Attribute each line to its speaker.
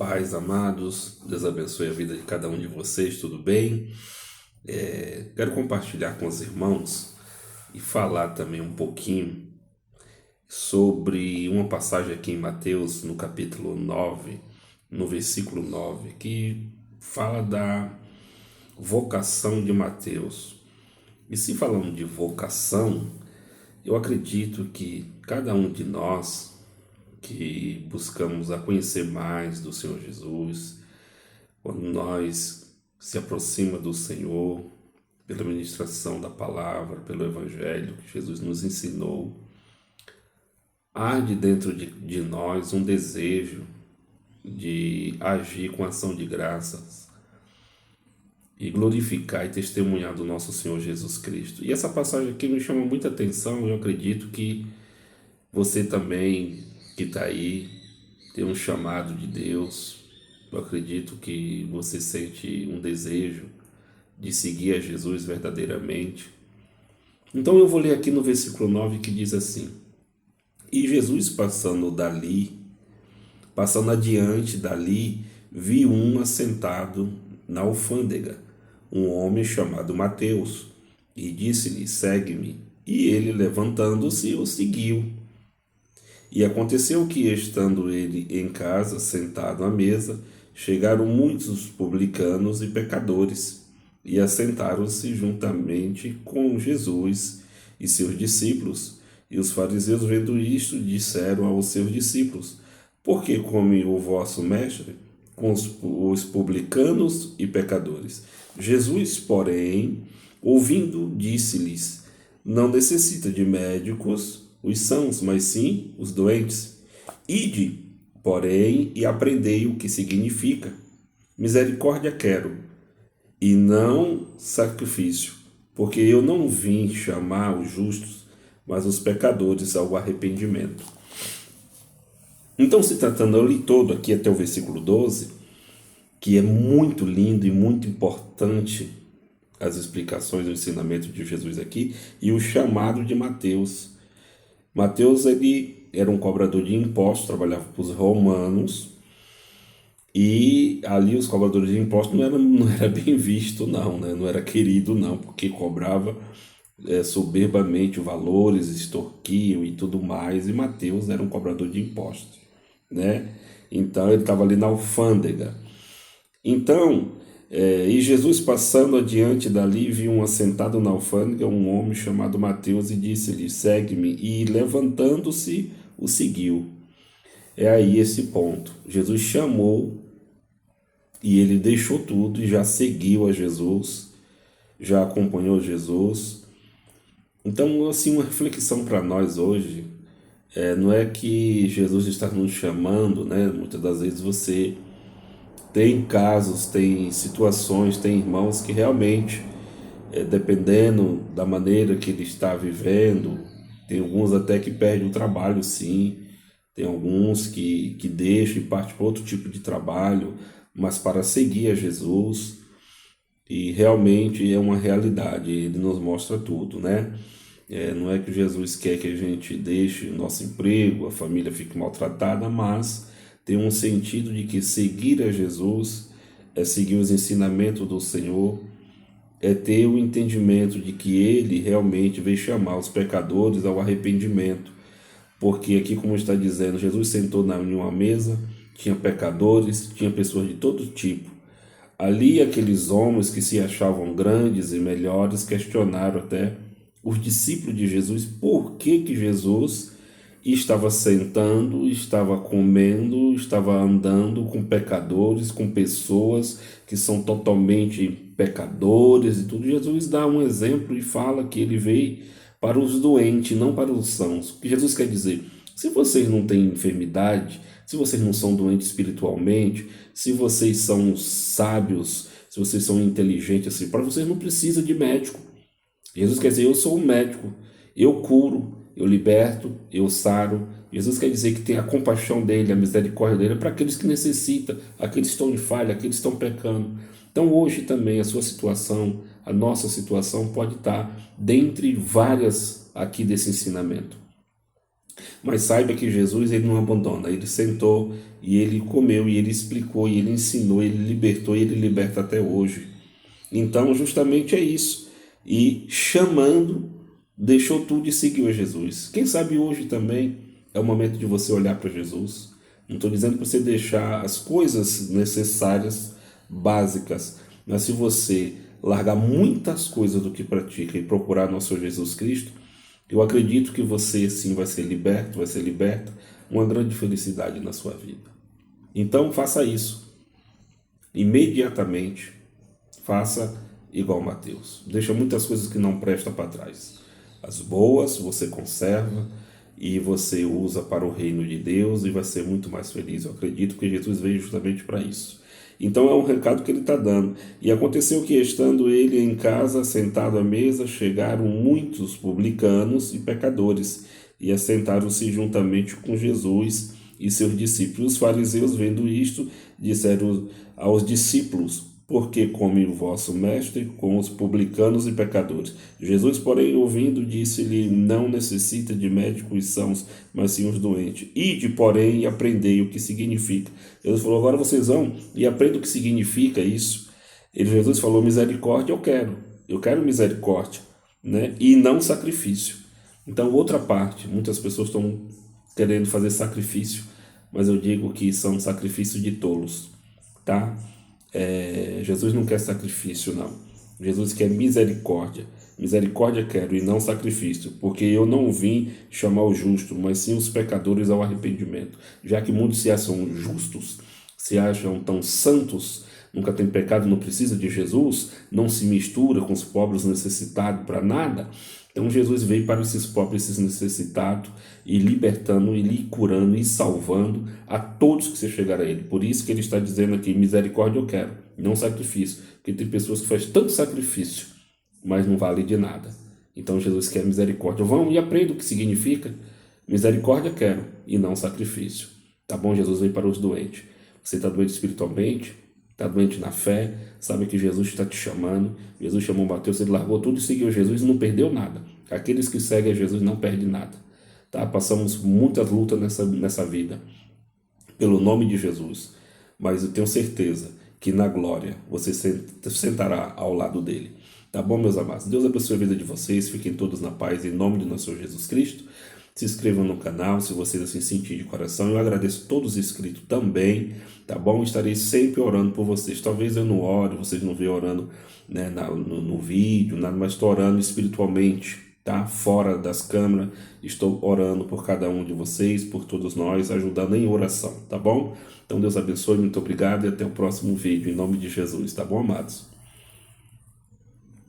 Speaker 1: Paz, amados, Deus abençoe a vida de cada um de vocês, tudo bem? Quero compartilhar com os irmãos e falar também um pouquinho sobre uma passagem aqui em Mateus, no capítulo 9, no versículo 9, que fala da vocação de Mateus. E se falamos de vocação, eu acredito que cada um de nós que buscamos a conhecer mais do Senhor Jesus, quando nós se aproxima do Senhor pela ministração da palavra, pelo Evangelho que Jesus nos ensinou, arde dentro de nós um desejo de agir com ação de graças e glorificar e testemunhar do nosso Senhor Jesus Cristo. E essa passagem aqui me chama muita atenção. Eu acredito que você também que está aí tem um chamado de Deus. Eu acredito que você sente um desejo de seguir a Jesus verdadeiramente. Então eu vou ler aqui no versículo 9 que diz assim: E Jesus passando adiante dali, viu um assentado na alfândega, um homem chamado Mateus, e disse-lhe: Segue-me. E ele, levantando-se, o seguiu. E aconteceu que, estando ele em casa, sentado à mesa, chegaram muitos publicanos e pecadores, e assentaram-se juntamente com Jesus e seus discípulos. E os fariseus, vendo isto, disseram aos seus discípulos: Por que come o vosso mestre com os publicanos e pecadores? Jesus, porém, ouvindo, disse-lhes: Não necessita de médicos os sãos, mas sim os doentes. Ide, porém, e aprendei o que significa: misericórdia quero, e não sacrifício, porque eu não vim chamar os justos, mas os pecadores ao arrependimento. Então, se tratando, eu li todo aqui até o versículo 12, que é muito lindo e muito importante as explicações do ensinamento de Jesus aqui, e o chamado de Mateus. Mateus, ele era um cobrador de impostos, trabalhava para os romanos, e ali os cobradores de impostos não era bem visto não, né? Não era querido não, porque cobrava soberbamente valores, extorquiam e tudo mais, e Mateus era um cobrador de impostos, né? Então ele estava ali na alfândega. Então, e Jesus passando adiante dali, viu um assentado na alfândega, um homem chamado Mateus, e disse-lhe: Segue-me. E levantando-se, o seguiu. É aí esse ponto. Jesus chamou e ele deixou tudo e já seguiu a Jesus, já acompanhou Jesus. Então, assim, uma reflexão para nós hoje, não é que Jesus está nos chamando, né? Muitas das vezes você tem casos, tem situações, tem irmãos que realmente, dependendo da maneira que ele está vivendo, tem alguns até que perdem o trabalho, sim, tem alguns que deixam e partem para outro tipo de trabalho, mas para seguir a Jesus, e realmente é uma realidade, ele nos mostra tudo, né? Não é que Jesus quer que a gente deixe o nosso emprego, a família fique maltratada, mas tem um sentido de que seguir a Jesus é seguir os ensinamentos do Senhor, é ter o entendimento de que Ele realmente veio chamar os pecadores ao arrependimento. Porque aqui, como está dizendo, Jesus sentou em uma mesa, tinha pecadores, tinha pessoas de todo tipo. Ali, aqueles homens que se achavam grandes e melhores questionaram até os discípulos de Jesus por que Jesus estava sentando, estava comendo, estava andando com pecadores, com pessoas que são totalmente pecadores e tudo. Jesus dá um exemplo e fala que ele veio para os doentes, não para os sãos. O que Jesus quer dizer? Se vocês não têm enfermidade, se vocês não são doentes espiritualmente, se vocês são sábios, se vocês são inteligentes, assim, para vocês não precisa de médico. Jesus quer dizer: eu sou um médico, eu curo, eu liberto, eu saro. Jesus quer dizer que tem a compaixão dele, a misericórdia dele para aqueles que necessitam, aqueles que estão em falha, aqueles que estão pecando. Então hoje também a sua situação, a nossa situação pode estar dentre várias aqui desse ensinamento. Mas saiba que Jesus, ele não abandona. Ele sentou e ele comeu e ele explicou e ele ensinou, ele libertou e ele liberta até hoje. Então, justamente é isso. E chamando, deixou tudo e seguiu a Jesus. Quem sabe hoje também é o momento de você olhar para Jesus. Não estou dizendo para você deixar as coisas necessárias, básicas, mas se você largar muitas coisas do que pratica e procurar nosso Jesus Cristo, eu acredito que você sim vai ser liberto, vai ser liberta, uma grande felicidade na sua vida. Então faça isso. Imediatamente, faça igual Mateus. Deixa muitas coisas que não prestam para trás. As boas você conserva e você usa para o reino de Deus e vai ser muito mais feliz. Eu acredito que Jesus veio justamente para isso. Então é um recado que ele está dando. E aconteceu que, estando ele em casa, sentado à mesa, chegaram muitos publicanos e pecadores, e assentaram-se juntamente com Jesus e seus discípulos. Os fariseus, vendo isto, disseram aos discípulos: por que come o vosso mestre com os publicanos e pecadores? Jesus, porém, ouvindo, disse-lhe: não necessita de médicos os sãos, mas sim os doentes. Ide, porém, e aprendei o que significa. Jesus falou: agora vocês vão e aprendam o que significa isso. Jesus falou: misericórdia eu quero misericórdia, né? E não sacrifício. Então, outra parte, muitas pessoas estão querendo fazer sacrifício, mas eu digo que são sacrifícios de tolos, tá? Jesus não quer sacrifício, não. Jesus quer misericórdia. Misericórdia quero e não sacrifício, porque eu não vim chamar o justo, mas sim os pecadores ao arrependimento. Já que muitos se acham justos, se acham tão santos, nunca tem pecado, não precisa de Jesus, não se mistura com os pobres necessitados para nada. Então Jesus veio para esses pobres, esses necessitados, e libertando, e lhe curando, e salvando a todos que se chegar a ele. Por isso que ele está dizendo aqui: misericórdia eu quero, não sacrifício. Porque tem pessoas que fazem tanto sacrifício, mas não vale de nada. Então Jesus quer misericórdia. Vão e aprendam o que significa. Misericórdia quero, e não sacrifício. Tá bom? Jesus veio para os doentes. Você está doente espiritualmente? Está doente na fé, sabe que Jesus está te chamando. Jesus chamou Mateus, ele largou tudo e seguiu Jesus e não perdeu nada. Aqueles que seguem a Jesus não perdem nada. Tá? Passamos muitas lutas nessa vida, pelo nome de Jesus. Mas eu tenho certeza que na glória você sentará ao lado dele. Tá bom, meus amados? Deus abençoe a vida de vocês, fiquem todos na paz, em nome do nosso Senhor Jesus Cristo. Se inscrevam no canal, se vocês assim sentirem de coração. Eu agradeço todos os inscritos também, tá bom? Estarei sempre orando por vocês. Talvez eu não ore, vocês não vejam orando, né, no vídeo, nada, mas estou orando espiritualmente, tá? Fora das câmeras, estou orando por cada um de vocês, por todos nós, ajudando em oração, tá bom? Então Deus abençoe, muito obrigado e até o próximo vídeo, em nome de Jesus, tá bom, amados?